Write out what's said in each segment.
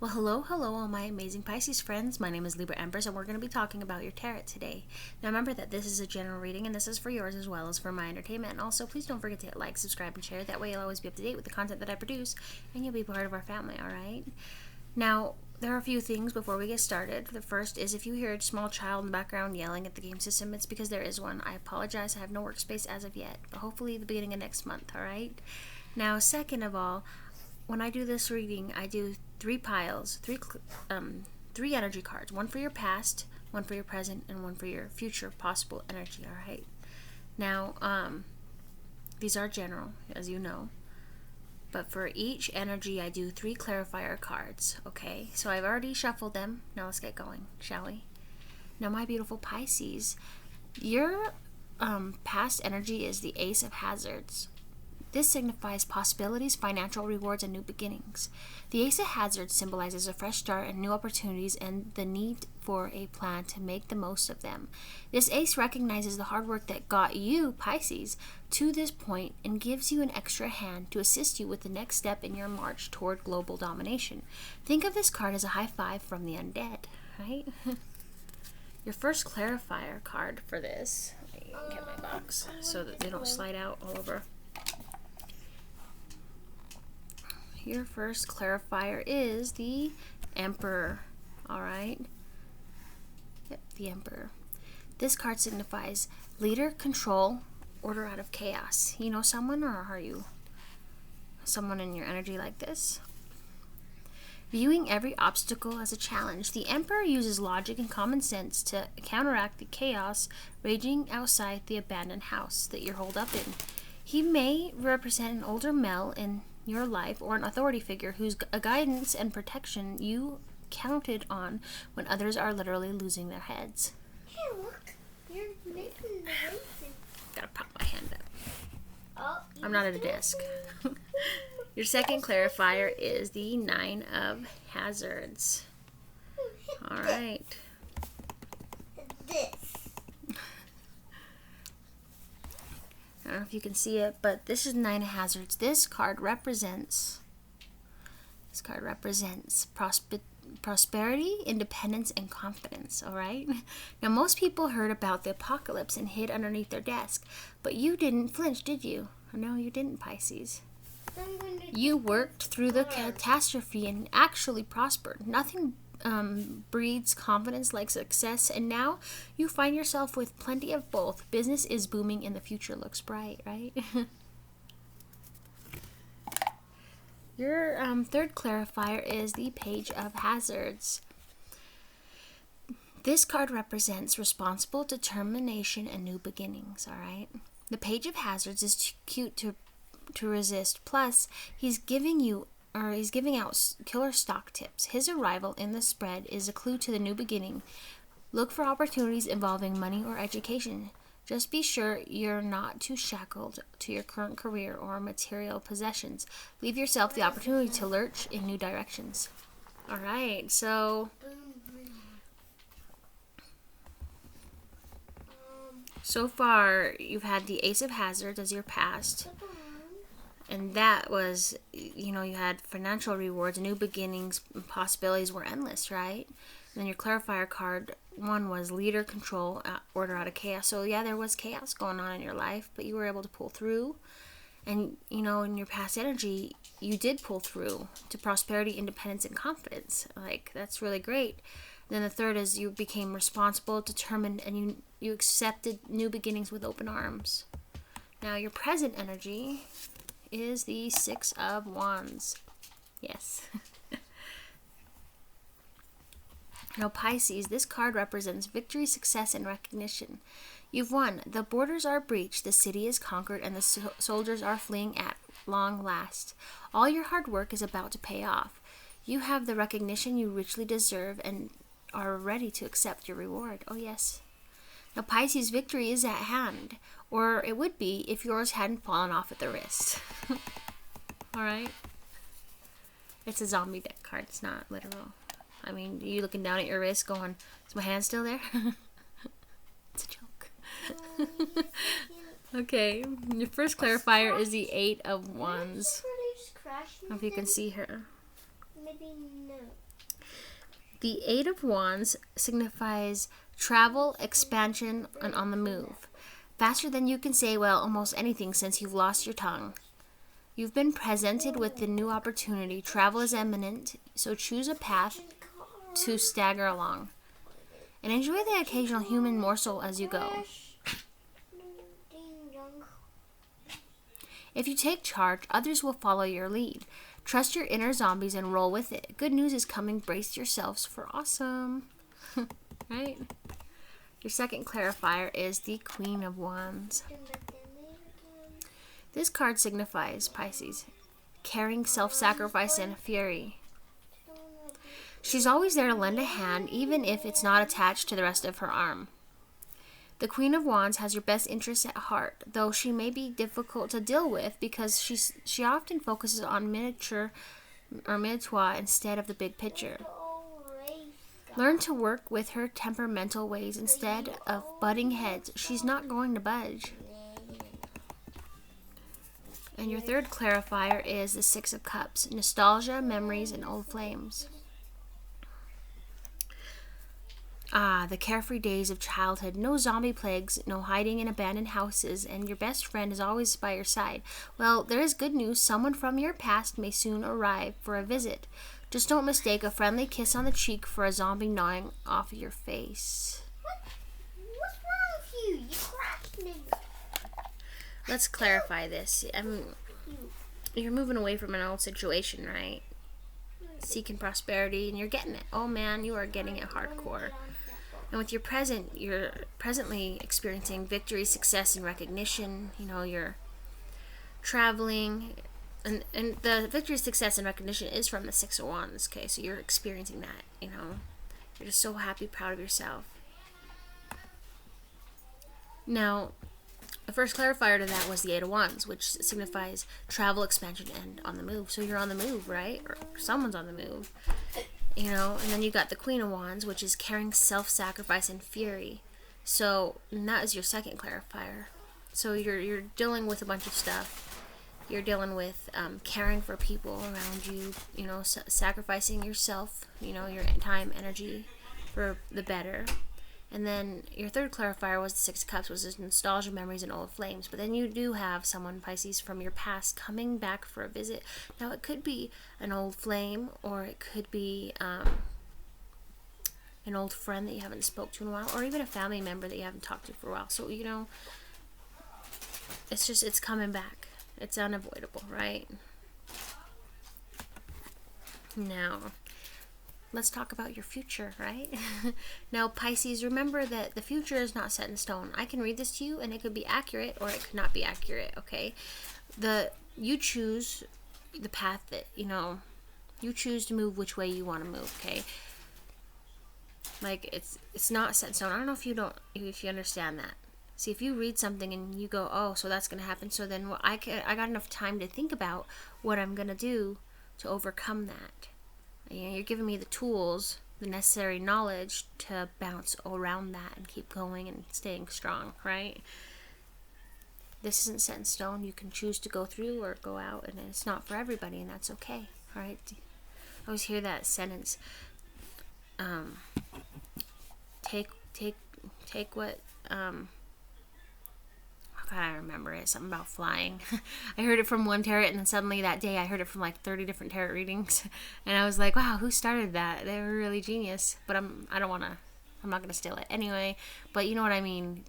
Well, hello, all my amazing Pisces friends. My name is Libra Empress, and we're going to be talking about your tarot today. Now, remember that this is a general reading, and this is for yours as well as for my entertainment. And also, please don't forget to hit like, subscribe, and share. That way, you'll always be up to date with the content that I produce, and you'll be part of our family, all right? Now, there are a few things before we get started. The first is if you hear a small child in the background yelling at the game system, it's because there is one. I apologize. I have no workspace as of yet, but hopefully the beginning of next month, all right? Now, second of all, when I do this reading, I do three piles, three energy cards. One for your past, one for your present, and one for your future possible energy, all right? Now, these are general, as you know. But for each energy, I do three clarifier cards, okay? So I've already shuffled them. Now let's get going, shall we? Now, my beautiful Pisces, your past energy is the Ace of Hazards. This signifies possibilities, financial rewards, and new beginnings. The Ace of Hazards symbolizes a fresh start and new opportunities and the need for a plan to make the most of them. This ace recognizes the hard work that got you, Pisces, to this point and gives you an extra hand to assist you with the next step in your march toward global domination. Think of this card as a high five from the undead, right? Your first clarifier card for this, let me get my box so that they don't slide out all over. Your first clarifier is the Emperor, all right? Yep, the Emperor. This card signifies leader, control, order out of chaos. You know someone, or are you someone in your energy like this? Viewing every obstacle as a challenge, the Emperor uses logic and common sense to counteract the chaos raging outside the abandoned house that you're holed up in. He may represent an older male in your life or an authority figure whose guidance and protection you counted on when others are literally losing their heads. Hey, look, you're making noises. Gotta pop my hand up. Oh, I'm not at a desk. Your second clarifier is the Nine of Hazards. All right. This. I don't know if you can see it, but this is Nine of Hazards. This card represents prosperity, independence, and confidence, all right? Now, most people heard about the apocalypse and hid underneath their desk, but you didn't flinch, did you? No, you didn't, Pisces. You worked through the catastrophe and actually prospered. Nothing breeds confidence like success, and now you find yourself with plenty of both. Business is booming and the future looks bright, right? Your third clarifier is the Page of Hazards. This card represents responsible determination and new beginnings, all right? The Page of Hazards is too cute to resist. Plus, he's giving out killer stock tips. His arrival in the spread is a clue to the new beginning. Look for opportunities involving money or education. Just be sure you're not too shackled to your current career or material possessions. Leave yourself the opportunity to lurch in new directions. All right, so far you've had the Ace of Hazards as your past. And that was, you had financial rewards, new beginnings, possibilities were endless, right? And then your clarifier card, one was leader, control, order out of chaos. So yeah, there was chaos going on in your life, but you were able to pull through. And, in your past energy, you did pull through to prosperity, independence, and confidence. Like, that's really great. And then the third is you became responsible, determined, and you accepted new beginnings with open arms. Now, your present energy is the Six of Wands. Yes. Now, Pisces, this card represents victory, success, and recognition. You've won. The borders are breached, the city is conquered, and the soldiers are fleeing at long last. All your hard work is about to pay off. You have the recognition you richly deserve and are ready to accept your reward. Oh, yes. Now, Pisces, victory is at hand, or it would be if yours hadn't fallen off at the wrist. All right? It's a zombie deck card. It's not literal. I mean, you looking down at your wrist going, is my hand still there? It's a joke. Okay, your first clarifier is the Eight of Wands. I don't know if you can see her. Maybe no. The Eight of Wands signifies travel, expansion, and on the move. Faster than you can say, well, almost anything since you've lost your tongue. You've been presented with the new opportunity. Travel is imminent, so choose a path to stagger along. And enjoy the occasional human morsel as you go. If you take charge, others will follow your lead. Trust your inner zombies and roll with it. Good news is coming. Brace yourselves for awesome. Right? Your second clarifier is the Queen of Wands. This card signifies, Pisces, caring, self-sacrifice, and fury. She's always there to lend a hand, even if it's not attached to the rest of her arm. The Queen of Wands has your best interests at heart, though she may be difficult to deal with because she often focuses on miniature instead of the big picture. Learn to work with her temperamental ways instead of butting heads. She's not going to budge. And your third clarifier is the Six of Cups, nostalgia, memories, and old flames. The carefree days of childhood. No zombie plagues, no hiding in abandoned houses, and your best friend is always by your side. Well, there is good news. Someone from your past may soon arrive for a visit. Just don't mistake a friendly kiss on the cheek for a zombie gnawing off your face. What's wrong with you? You cracked me. Let's clarify this. You're moving away from an old situation, right? Seeking prosperity, and you're getting it. Oh man, you are getting it hardcore. And with your present, you're presently experiencing victory, success, and recognition. You know, you're traveling, and the victory, success, and recognition is from the Six of Wands. Okay, so you're experiencing that. You know, you're just so happy, proud of yourself. Now, the first clarifier to that was the Eight of Wands, which signifies travel, expansion, and on the move. So you're on the move, right? Or someone's on the move. You know, and then you got the Queen of Wands, which is caring, self-sacrifice, and fury. So and that is your second clarifier. So you're dealing with a bunch of stuff. You're dealing with caring for people around you. You know, sacrificing yourself. You know, your time, energy, for the better. And then your third clarifier was the Six of Cups, was this nostalgia, memories, and old flames. But then you do have someone, Pisces, from your past coming back for a visit. Now, it could be an old flame, or it could be an old friend that you haven't spoke to in a while, or even a family member that you haven't talked to for a while. So, you know, it's coming back. It's unavoidable, right? Now, let's talk about your future, right? Now, Pisces, remember that the future is not set in stone. I can read this to you, and it could be accurate, or it could not be accurate, okay? You choose the path that, you know, you choose to move which way you want to move, okay? Like, it's not set in stone. I don't know if you understand that. See, if you read something and you go, oh, so that's going to happen, so then I got enough time to think about what I'm going to do to overcome that. You know, you're giving me the tools, the necessary knowledge to bounce around that and keep going and staying strong, right? This isn't set in stone. You can choose to go through or go out, and it's not for everybody, and that's okay, all right? I always hear that sentence. Take what, God, I remember it. Something about flying. I heard it from one tarot, and then suddenly that day I heard it from like 30 different tarot readings. And I was like, wow, who started that? They were really genius. But I'm not going to steal it. Anyway, but you know what I mean.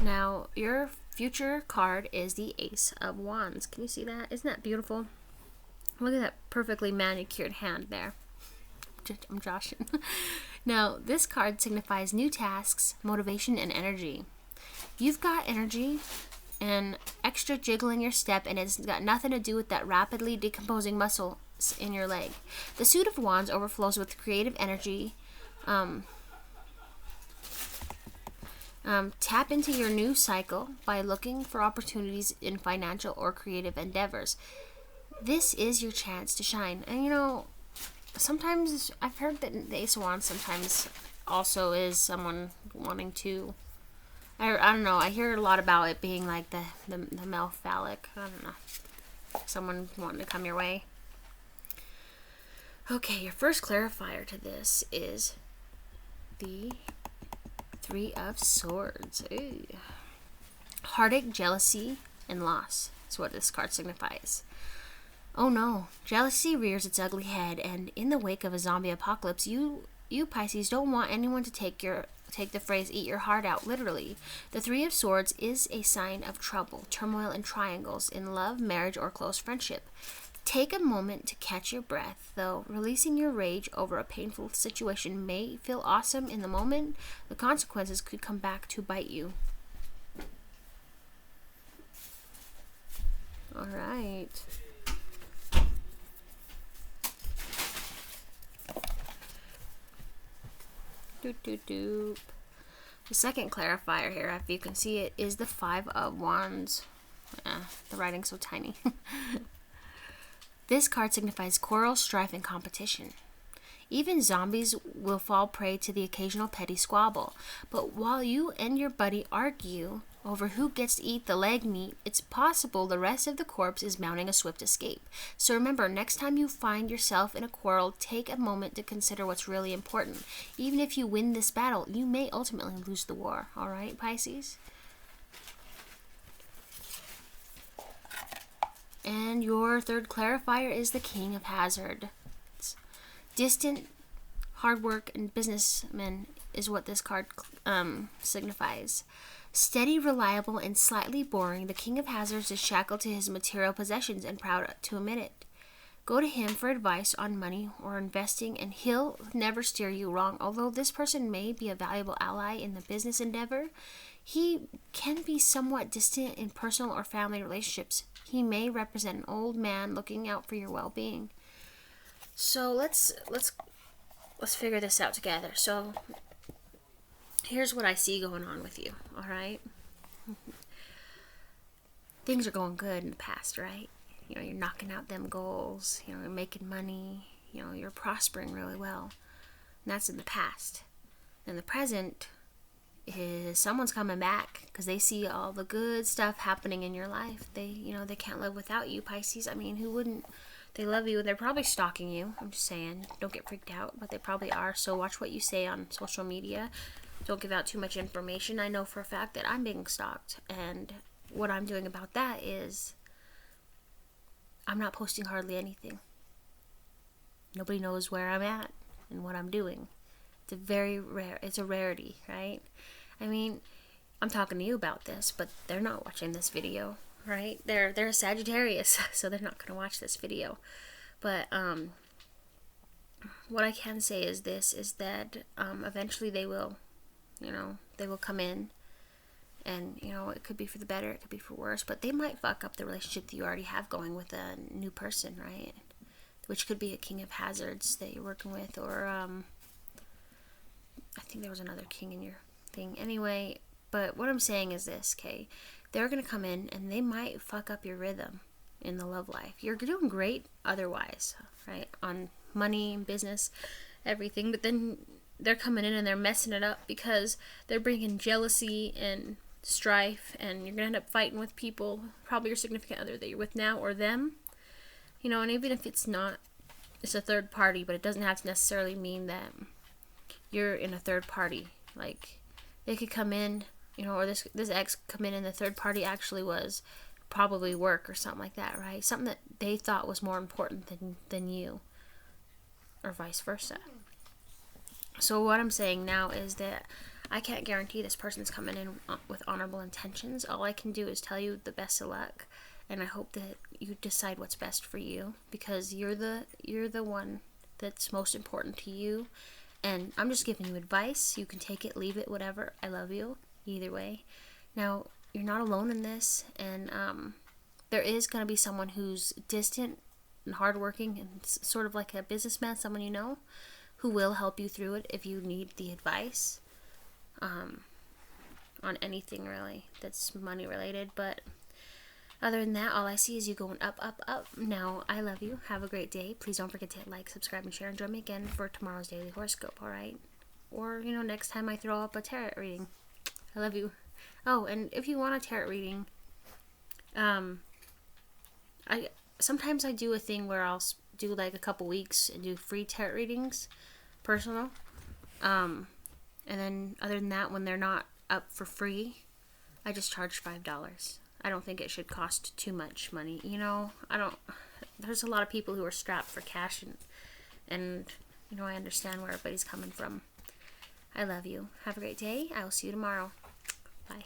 Now, your future card is the Ace of Wands. Can you see that? Isn't that beautiful? Look at that perfectly manicured hand there. I'm joshing. Now, this card signifies new tasks, motivation, and energy. You've got energy and extra jiggle in your step, and it's got nothing to do with that rapidly decomposing muscle in your leg. The Suit of Wands overflows with creative energy. Tap into your new cycle by looking for opportunities in financial or creative endeavors. This is your chance to shine. And you know, sometimes I've heard that the Ace of Wands sometimes also is someone wanting to, I don't know, I hear a lot about it being like the male phallic, I don't know, someone wanting to come your way. Okay, your first clarifier to this is the Three of Swords. Ooh. Heartache, jealousy, and loss is what this card signifies. Oh no, jealousy rears its ugly head, and in the wake of a zombie apocalypse, you Pisces don't want anyone to take the phrase "eat your heart out" literally. The Three of Swords is a sign of trouble, turmoil, and triangles in love, marriage, or close friendship. Take a moment to catch your breath, though releasing your rage over a painful situation may feel awesome in the moment. The consequences could come back to bite you. All right. The second clarifier here, if you can see it, is the Five of Wands. The writing's so tiny. This card signifies quarrel, strife, and competition. Even zombies will fall prey to the occasional petty squabble. But while you and your buddy argue over who gets to eat the leg meat, it's possible the rest of the corpse is mounting a swift escape. So remember, next time you find yourself in a quarrel, take a moment to consider what's really important. Even if you win this battle, you may ultimately lose the war. All right, Pisces? And your third clarifier is the King of Hazard. Distant, hard work, and businessmen is what this card signifies. Steady, reliable, and slightly boring, the King of Hazards is shackled to his material possessions and proud to admit it. Go to him for advice on money or investing, and he'll never steer you wrong. Although this person may be a valuable ally in the business endeavor, he can be somewhat distant in personal or family relationships. He may represent an old man looking out for your well-being. So let's figure this out together. So here's what I see going on with you, all right? Things are going good in the past, right? You know, you're knocking out them goals, you know, you're making money, you know, you're prospering really well. And that's in the past. In the present is someone's coming back because they see all the good stuff happening in your life. They can't live without you, Pisces. I mean, who wouldn't? They love you. They're probably stalking you. I'm just saying, don't get freaked out, but they probably are. So watch what you say on social media. Don't give out too much information. I know for a fact that I'm being stalked, and what I'm doing about that is I'm not posting hardly anything. Nobody knows where I'm at and what I'm doing. It's a very rare, it's a rarity, right? I mean, I'm talking to you about this, but they're not watching this video, right? They're a Sagittarius, so they're not going to watch this video. But what I can say is this, is that eventually they will, they will come in, and, it could be for the better, it could be for worse, but they might fuck up the relationship that you already have going with a new person, right? Which could be a King of Hazards that you're working with, or I think there was another king in your thing. Anyway, but what I'm saying is this, okay? They're going to come in and they might fuck up your rhythm in the love life. You're doing great otherwise, right? On money, business, everything. But then they're coming in and they're messing it up because they're bringing jealousy and strife, and you're going to end up fighting with people, probably your significant other that you're with now or them. And even if it's a third party, but it doesn't have to necessarily mean that you're in a third party. Like, they could come in, or this ex come in and the third party actually was probably work or something like that, right? Something that they thought was more important than you, or vice versa. So what I'm saying now is that I can't guarantee this person's coming in with honorable intentions. All I can do is tell you the best of luck, and I hope that you decide what's best for you, because you're the one that's most important to you. And I'm just giving you advice. You can take it, leave it, whatever. I love you either way. Now, you're not alone in this, and there is going to be someone who's distant and hardworking and sort of like a businessman, someone you know, who will help you through it if you need the advice on anything really that's money related. But other than that, all I see is you going up, up, up. Now, I love you. Have a great day. Please don't forget to hit like, subscribe, and share. And join me again for tomorrow's daily horoscope, alright? Or, next time I throw up a tarot reading. I love you. Oh, and if you want a tarot reading, sometimes I do a thing where I'll do like a couple weeks and do free tarot readings, personal. And then other than that, when they're not up for free, I just charge $5. I don't think it should cost too much money. You know, there's a lot of people who are strapped for cash, and you know, I understand where everybody's coming from. I love you. Have a great day. I will see you tomorrow. Bye.